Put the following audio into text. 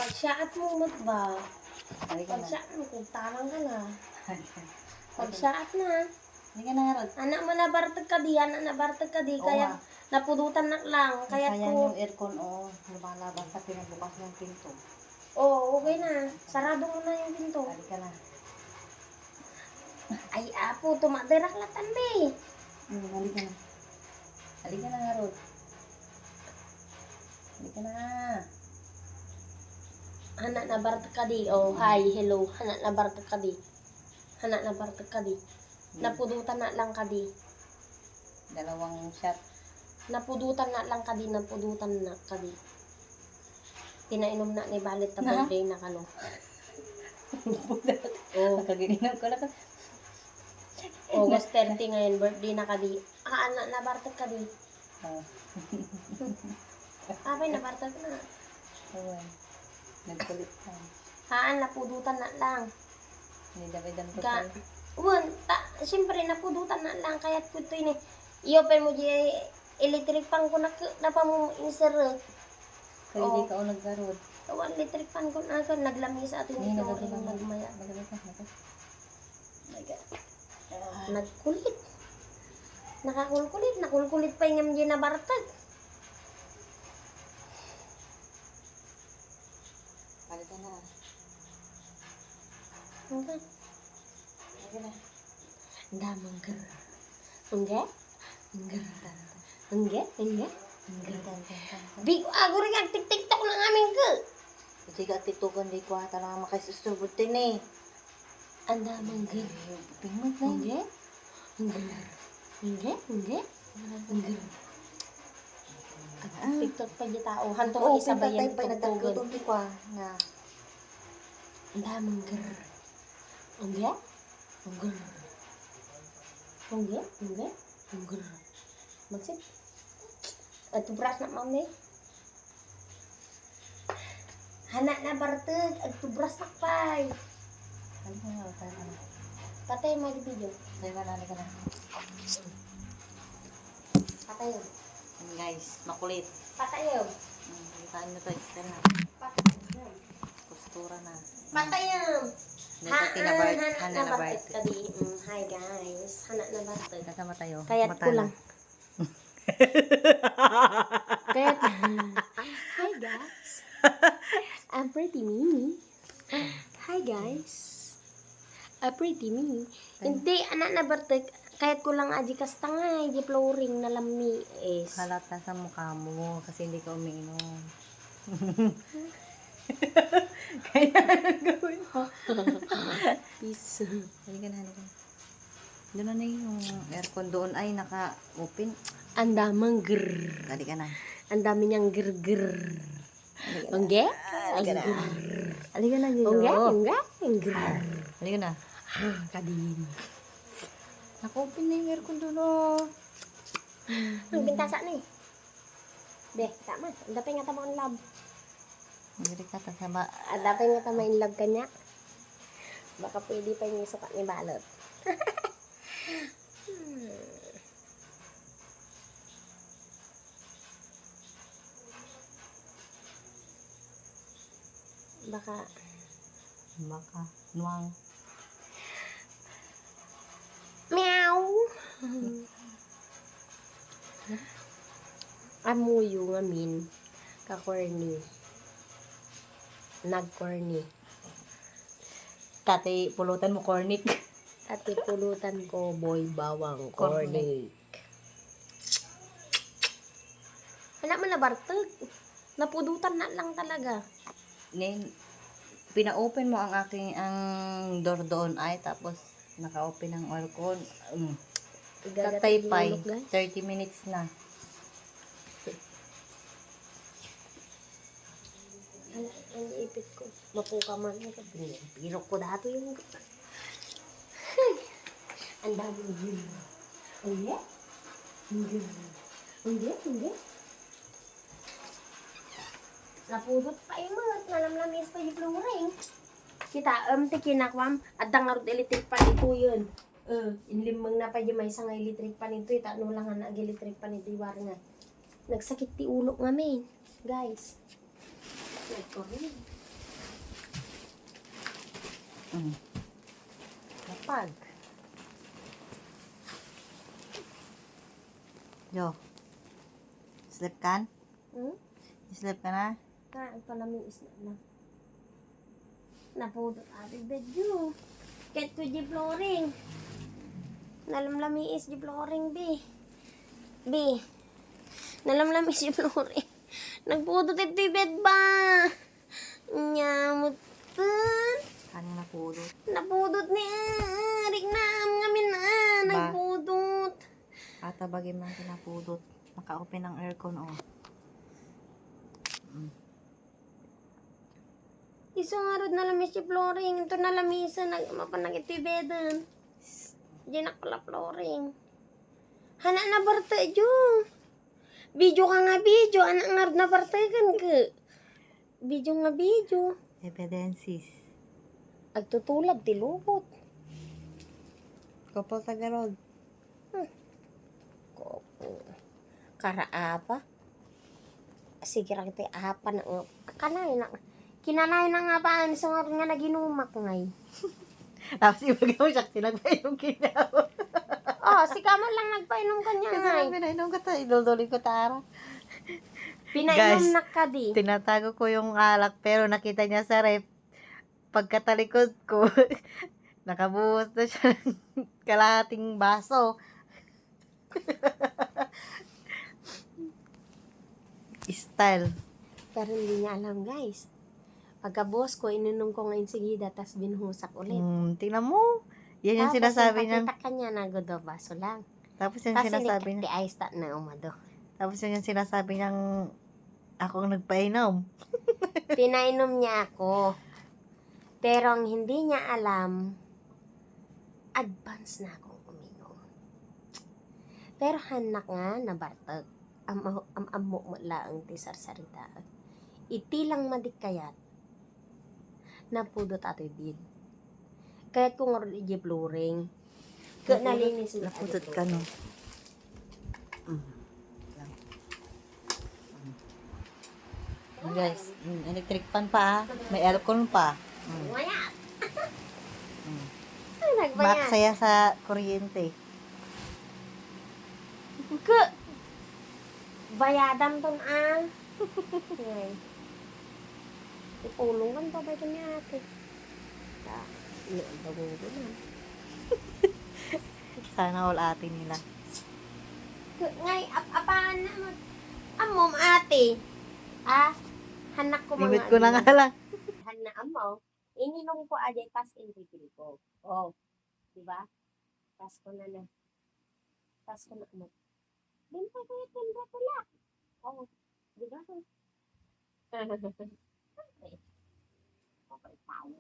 Pagsiyaat mo mat ba? Halika na. Pagsiyaat mo, kung tarang ka na. Pagsiyaat na. Halika na nga, Rod. Anak mo nabartag ka di, anak nabartag ka di, Oo kaya nga. napudutan na lang. Kaya Sayang ko, yung aircon, lumalabas sa pinabukas ng pinto. okay na. Sarado mo na yung pinto. Halika na. Ay, apo, tumadirak latan be. Halika na. Halika na nga, Rod. Halika na. Anak nabartag ka di. Oh, hi, hello. Anak nabartag ka di. Anak nabartag ka di. Napudutan na lang ka di. 2 shot. Napudutan na lang ka di, napudutan na ka di. Pinainom na ni Balit na birthday na kano. Oh, Kagininom ko lang. August 30 ngayon, birthday na ka di. Anak nabartag ka di. Abay, nabartag na. Oo. Nagkulit ka. Napudutan na lang. Nidabay-dam ko Ka, tayo. siyempre, napudutan na lang. Kaya ko ito yun eh. I-open mo dyan, electric pan ko na pa mo insert. Kaya hindi ka o nagkarod. Kawan electric pan ko na ako. Naglami sa atin Hindi, ito. nagagawa. Nagmaya. Nagagawa. Nagkulit. Nakakulkulit. Nakulkulit pa yung dyan na bartag. Halika na. Okay. Halika na. Damang ger. Enggak? Enggak. Enggak? Enggak? Big ako rin ang tik-tiktok ng aming ke. Hindi ka titugan di ko ata lang makasusubutin eh. Ang damang ger. Pingmot na yun. Enggak? Enggak. Enggak? Enggak? Enggak. TikTok pa di tao. Hanto Oo, isa ba yan pa tugtugan? nagtagkutong di ko na. Ang damang ger. Enggak? Enggak. Enggak? Enggak? Enggak. Maksud? At tubras na mami. Hanak na barteg. At tubras na pay. Halika na, halika na. Patay mo di video. Halika na, halika na. Patay yun. Guys, makulit. Patay yun. Bukaan mo to, extra na. Patay yun. Kustura na. Patay yun. Dito Hanak Hana na na barteg Bart. ka di. Hi guys. Hanak na barteg. Kasama tayo. Kaya't ko lang. Kaya't. Hi guys. I'm pretty me. Hi guys. I'm pretty me. Hindi, anak na barteg. Kaya't ko lang aji kastangay. Di flooring na lami is. Halata sa mukha mo kasi hindi ka umiinom. Kaya gawin mo. Peace. Halika na, halika na. Doon na yung aircon doon ay naka-open. Ang damang grrr. Halika na. Ang dami niyang grrr. Ongge? Halika na. Halika na, Gino. Ongge? Ongge? Grrr. Halika na. Kadin. Naka-open na yung aircon doon, oh. Ang bintasa na eh. Be, tama. Ang dapay nga tama ang love. Hindi ka tasama. Ang dapay nga tama in love kanya. Baka pwede pa yung sukat ni Balot. Baka Baka. Nuwang. meow. Amuyo nga min. Ka-corny. Nag-corny. Kati, pulutan mo, cornic. At pulutan ko, boy bawang corny. Wala mo na bartag. Napudutan na lang talaga. Pina-open mo ang door doon ay tapos naka-open ang aircon. Tatay pay. 30 minutes na. Ang ipit ko. Mapuka man. Pinok ko dato yung... Ang daming yun. Hindi? Hindi. Napudot pa yung mga nalamlamis pa yung flooring. Kita, tikinakwam. At dangarod electric pan ito yun. Inlimang na pa yung may isang electric pan ito. Itano lang nga nag-electric pan ito. Iwar nga. Nagsakit ti ulo nga men. Guys. Nagko rin. Lapag. Yo. Sleep kan? Hmm? Sleep ka na? Ang palamig is na. Napudot ating bedyo. Ket ko di flooring. Nalamlami is di flooring, bi. Bi. Nalamlami is di flooring. Nagpudot ito yung bed ba? Nyamot ka. Kanina napudot. Napudot ni Arik na. Ngamin na. Nagpudot. Patabagin lang pinapudot. Naka-open ang aircon, oh. Iso nga rod nalamis yung flooring. Ito nalamisa. Mapanag ito yung bedan. Diyan nakala flooring. Hana na barta jo. Video ka nga video. Anak nga rod na barta kan ka. Video nga video. Evidences. Agtutulad tilubot. Kopal sa garod. Kopo. Karaapa. Sige ra kita apa na. Kanay na. Kinanay na nga pa. Ano nga rin nga naginumak ngay. Tapos ibagay mo siya, sinagpainom kinaw. Oh, si Kamal lang nagpainom kanya Kasi ngay. nang pinainom ko ta, idulduling ko ta. Pinainom Guys, na ka di. Tinatago ko yung alak pero nakita niya sa rep. Pagkatalikod ko, nakabuhos na siya ng kalahating baso. Style. Pero hindi niya alam guys. Pagka-boss ko, ininom ko ngayon sigida, tas binuhusak ulit. Tingnan mo. Yan yung sinasabi niya. Tapos kanya na godo baso lang. Tapos yung Tapos sinasabi hindi niya. ice na umado. Tapos yun yung sinasabi niyang ako ang nagpainom. Pinainom niya ako. Pero ang hindi niya alam, advance na akong uminom. Pero hanak nga na bartag. Amo mo lang ti sarsarita. Iti lang madikayat. Napudot ato din. Kaya kung nga rin flooring. Kaya nalinis na Napudot ka, no? Guys, electric fan pa, ah. May aircon pa. Mayat! Mm. Ay, nagbayad. Maksaya sa kuryente. Ke! Bayadan ton ah. Ngay. Ipulong kan pa ba ito niya ate? Ilo ang bago ko na. Sana all atin nila. Ngay, apaan na mo? Amom ate. Ah, hanak ko mga. Limit ko na nga lang. Hana amo. Ininom ko aja tas inripil ko. Oh. Diba? Tas ko na na. Tas ko na mo. Dimpa ko yung timbre ko lang. Oh. Diba? Okay. Okay tayo.